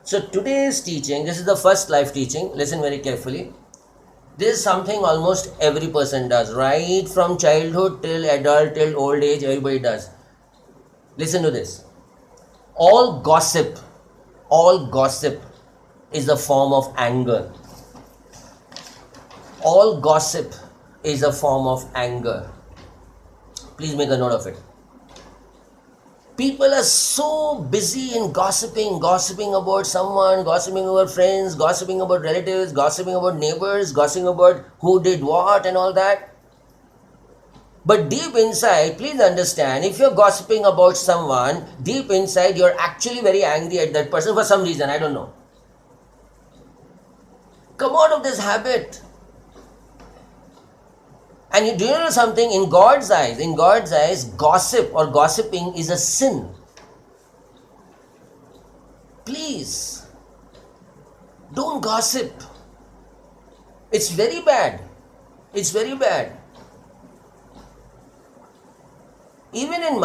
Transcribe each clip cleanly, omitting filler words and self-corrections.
So today's teaching, this is the first live teaching. Listen very carefully. This is something almost every person does, right from childhood till adult till old age, everybody does. Listen to this. All gossip, all gossip is a form of anger. All gossip is a form of anger. Please make a note of it. People are so busy in gossiping about someone, gossiping about friends, gossiping about relatives, gossiping about neighbors, gossiping about who did what and all that. But deep inside, please understand, if you're gossiping about someone, deep inside you're actually very angry at that person for some reason, I don't know. Come out of this habit. And do you know something? In God's eyes, gossip or gossiping is a sin. Please, don't gossip. It's very bad. It's very bad. Even in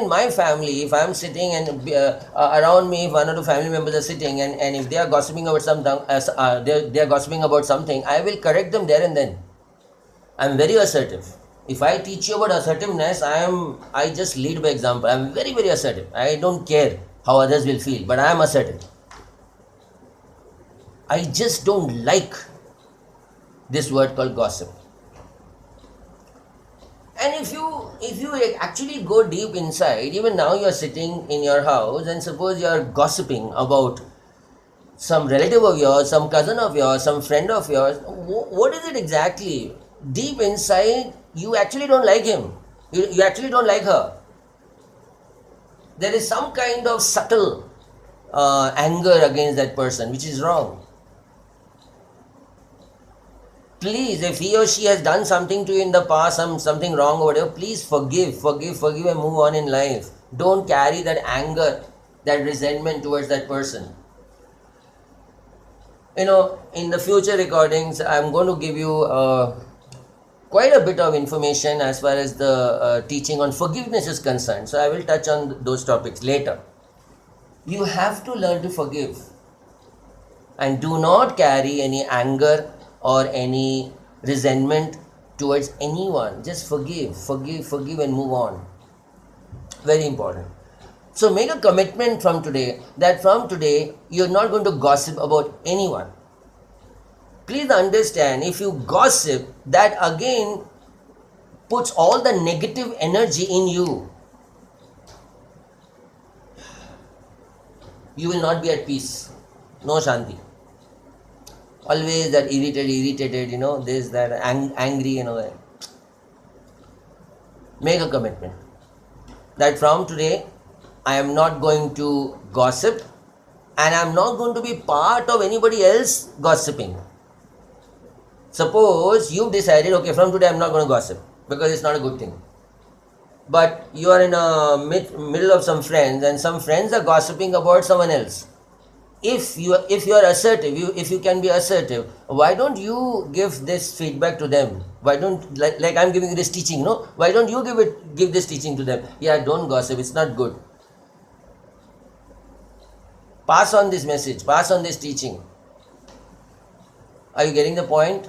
my family, if I'm sitting and around me, if one or two family members are sitting and if they are gossiping about something, they are gossiping about something, I will correct them there and then. I'm very assertive. If I teach you about assertiveness, I just lead by example. I'm very, very assertive. I don't care how others will feel, but I am assertive. I just don't like this word called gossip. And if you actually go deep inside, even now you are sitting in your house and suppose you are gossiping about some relative of yours, some cousin of yours, some friend of yours, what is it exactly? Deep inside, you actually don't like him. You actually don't like her. There is some kind of subtle anger against that person, which is wrong. Please, if he or she has done something to you in the past, something wrong or whatever, please forgive and move on in life. Don't carry that anger, that resentment towards that person. In the future recordings, I'm going to give you quite a bit of information as far as the teaching on forgiveness is concerned. So I will touch on those topics later. You have to learn to forgive. And do not carry any anger or any resentment towards anyone. Just forgive and move on. Very important. So make a commitment from today that from today you're not going to gossip about anyone. Please understand, if you gossip, that again puts all the negative energy in you. You will not be at peace. No shanti. Always that irritated, this, that, angry, Make a commitment that from today I am not going to gossip and I am not going to be part of anybody else gossiping. Suppose you've decided, okay, from today I'm not going to gossip because it's not a good thing. But you are in a middle of some friends and some friends are gossiping about someone else. If you are assertive, if you can be assertive, why don't you give this feedback to them? Why don't, like I'm giving you this teaching, why don't you give this teaching to them? Yeah, don't gossip, it's not good. Pass on this message, pass on this teaching. Are you getting the point?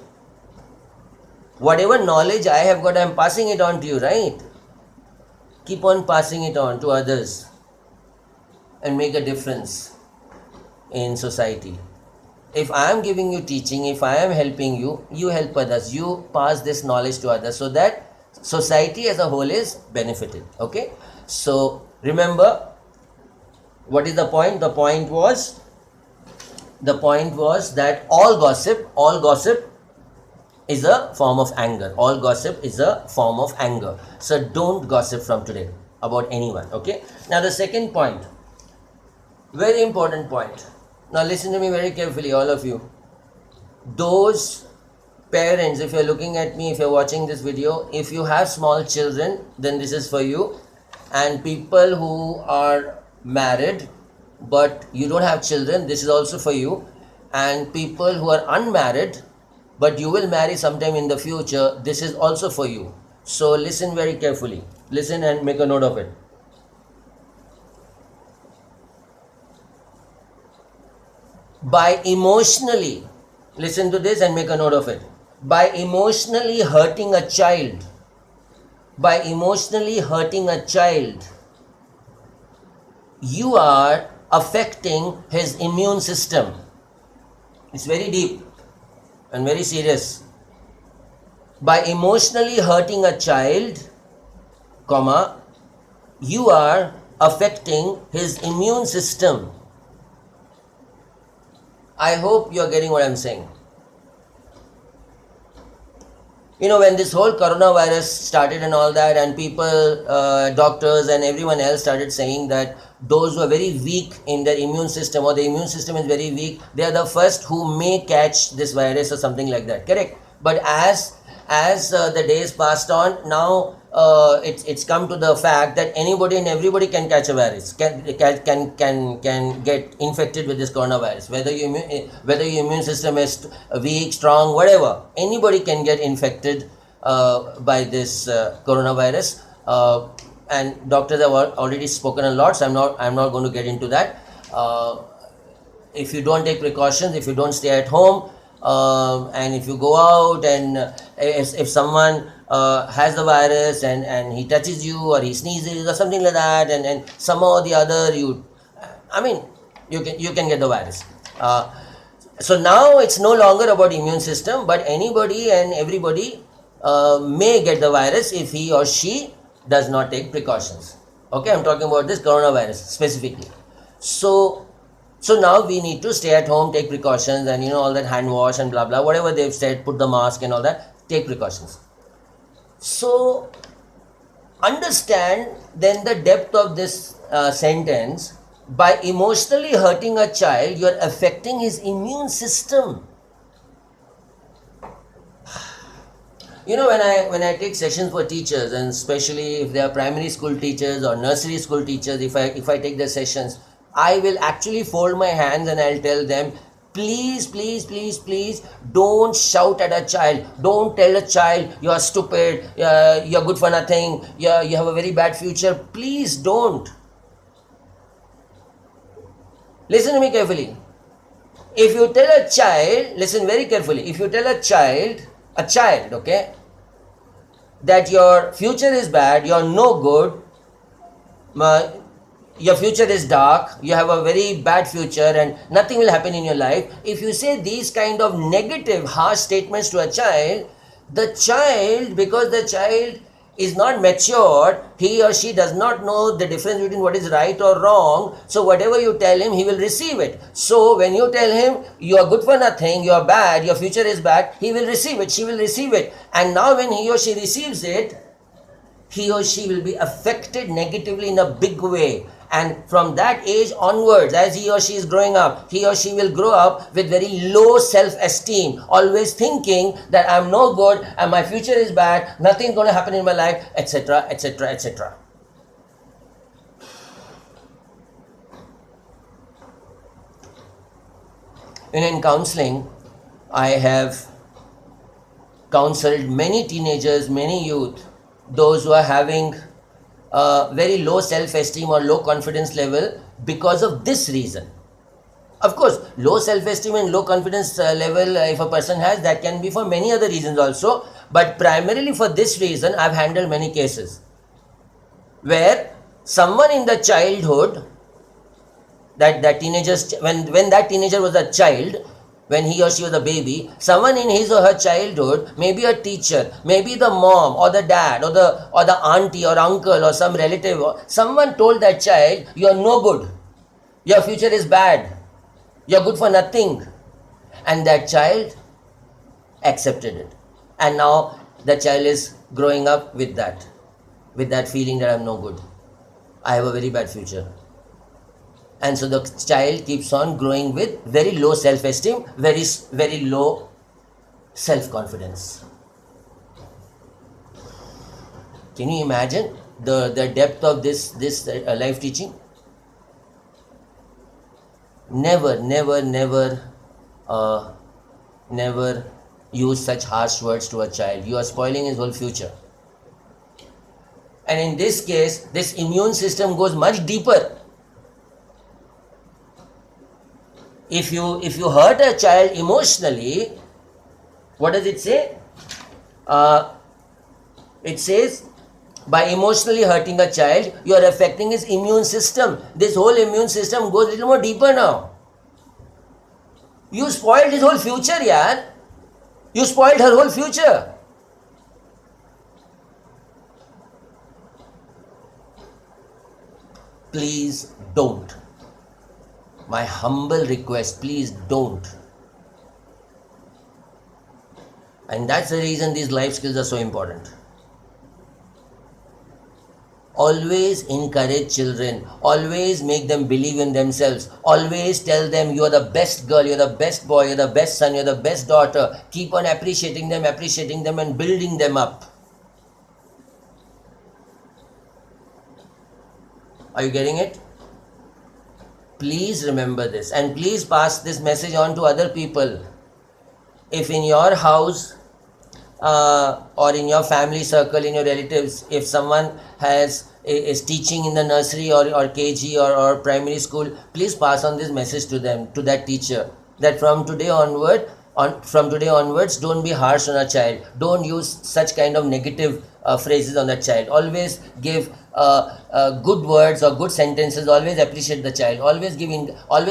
Whatever knowledge I have got, I am passing it on to you, right? Keep on passing it on to others and make a difference in society. If I am giving you teaching, if I am helping you, you help others. You pass this knowledge to others so that society as a whole is benefited. Okay? So remember, what is the point? The point was that all gossip is a form of anger. All gossip is a form of anger. So don't gossip from today about anyone. Okay? Now the second point, very important point. Now listen to me very carefully, all of you. Those parents, if you're looking at me, if you're watching this video, if you have small children, then this is for you. And people who are married but you don't have children, this is also for you. And people who are unmarried but you will marry sometime in the future, this is also for you. So listen very carefully. Listen and make a note of it. by emotionally, listen to this and make a note of it, by emotionally hurting a child, by emotionally hurting a child, you are affecting his immune system. It's very deep and very serious. By emotionally hurting a child, comma, you are affecting his immune system. I hope you are getting what I'm saying. You know, when this whole coronavirus started and all that, and people, doctors and everyone else started saying that those who are very weak in their immune system, or the immune system is very weak, they are the first who may catch this virus or something like that, correct? But as the days passed on, now it's come to the fact that anybody and everybody can catch a virus, can get infected with this coronavirus, whether your immune system is weak, strong, whatever, anybody can get infected by this coronavirus. And doctors have already spoken a lot, so I'm not going to get into that. If you don't take precautions, if you don't stay at home, and if you go out, and if someone has the virus, and he touches you, or he sneezes or something like that, and somehow or the other you can get the virus. So now it's no longer about immune system, but anybody and everybody may get the virus if he or she does not take precautions. Okay, I'm talking about this coronavirus specifically. So now we need to stay at home, take precautions, and all that, hand wash and blah blah, whatever they've said, put the mask and all that, take precautions. So understand then the depth of this sentence. By emotionally hurting a child, you are affecting his immune system. When I take sessions for teachers, and especially if they are primary school teachers or nursery school teachers, if I take their sessions, I will actually fold my hands and I'll tell them, please, please, please, please don't shout at a child. Don't tell a child you are stupid, you're good for nothing, you have a very bad future. Please don't. Listen to me carefully. If you tell a child, listen very carefully, if you tell a child, okay, that your future is bad, you're no good, your future is dark, you have a very bad future and nothing will happen in your life. If you say these kind of negative, harsh statements to a child, because the child is not matured, he or she does not know the difference between what is right or wrong, so whatever you tell him, he will receive it. So when you tell him you are good for nothing, you are bad, your future is bad, he will receive it, she will receive it. And now when he or she receives it, he or she will be affected negatively in a big way. And from that age onwards, as he or she is growing up, he or she will grow up with very low self-esteem, always thinking that I'm no good and my future is bad, nothing's going to happen in my life, etc., etc., etc. In counseling, I have counseled many teenagers, many youth, those who are having very low self-esteem or low confidence level because of this reason. Of course, low self-esteem and low confidence level, if a person has, that can be for many other reasons also, but primarily for this reason, I've handled many cases where someone in the childhood, that teenagers, when that teenager was a child, when he or she was a baby, someone in his or her childhood, maybe a teacher, maybe the mom or the dad or the auntie or uncle or some relative, someone told that child, you are no good, your future is bad, you are good for nothing, and that child accepted it. And now the child is growing up with that feeling that I'm no good, I have a very bad future. And so the child keeps on growing with very low self-esteem, very, very low self-confidence. Can you imagine the depth of this life teaching? Never use such harsh words to a child. You are spoiling his whole future. And in this case, this immune system goes much deeper. if you hurt a child emotionally, what does it say? It says, by emotionally hurting a child, you are affecting his immune system. This whole immune system goes a little more deeper now. You spoiled his whole future, yaar. You spoiled her whole future. Please don't. My humble request, please don't. And that's the reason these life skills are so important. Always encourage children. Always make them believe in themselves. Always tell them you are the best girl, you're the best boy, you're the best son, you're the best daughter. Keep on appreciating them and building them up. Are you getting it? Please remember this, and please pass this message on to other people. If in your house or in your family circle, in your relatives, if someone is teaching in the nursery or KG or primary school, please pass on this message to them, to that teacher, that from today onwards, don't be harsh on a child. Don't use such kind of negative phrases on the child. Always give good words or good sentences. Always appreciate the child. Always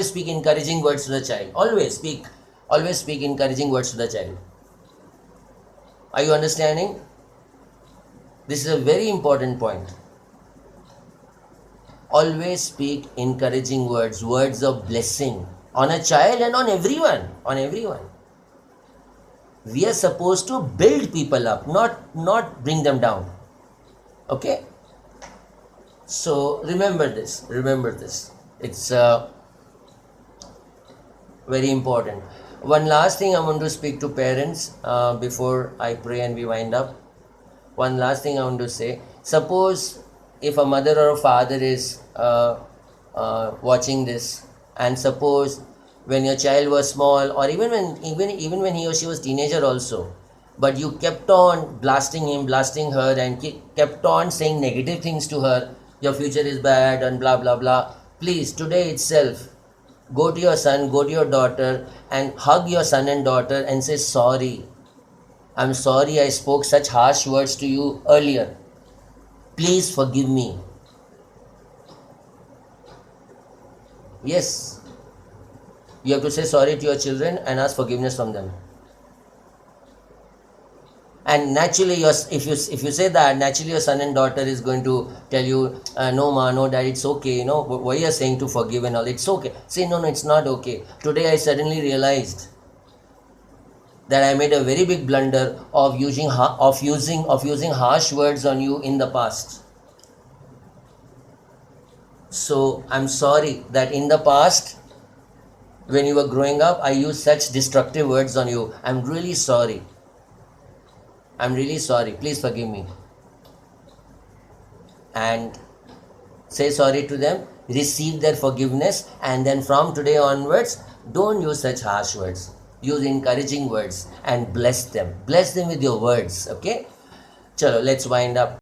speak encouraging words to the child. Always speak encouraging words to the child. Are you understanding? This is a very important point. Always speak encouraging words, words of blessing on a child and on everyone. We are supposed to build people up, not bring them down. Okay? So remember this. It's very important. One last thing I want to speak to parents before I pray and we wind up. One last thing I want to say. Suppose if a mother or a father is watching this, and suppose when your child was small, or even when he or she was teenager also, but you kept on blasting him, blasting her, and kept on saying negative things to her, your future is bad and blah blah blah. Please, today itself, go to your son, go to your daughter, and hug your son and daughter and say, sorry. I'm sorry I spoke such harsh words to you earlier. Please forgive me. Yes. You have to say sorry to your children and ask forgiveness from them. And naturally, if you say that, naturally your son and daughter is going to tell you, no ma, no dad, it's okay. Why you are saying to forgive and all, it's okay. Say, no, it's not okay. Today I suddenly realized that I made a very big blunder of using harsh words on you in the past. So I'm sorry that in the past, when you were growing up, I used such destructive words on you. I'm really sorry. Please forgive me. And say sorry to them, receive their forgiveness, and then from today onwards, don't use such harsh words. Use encouraging words and bless them. Bless them with your words. Okay? Chalo, let's wind up.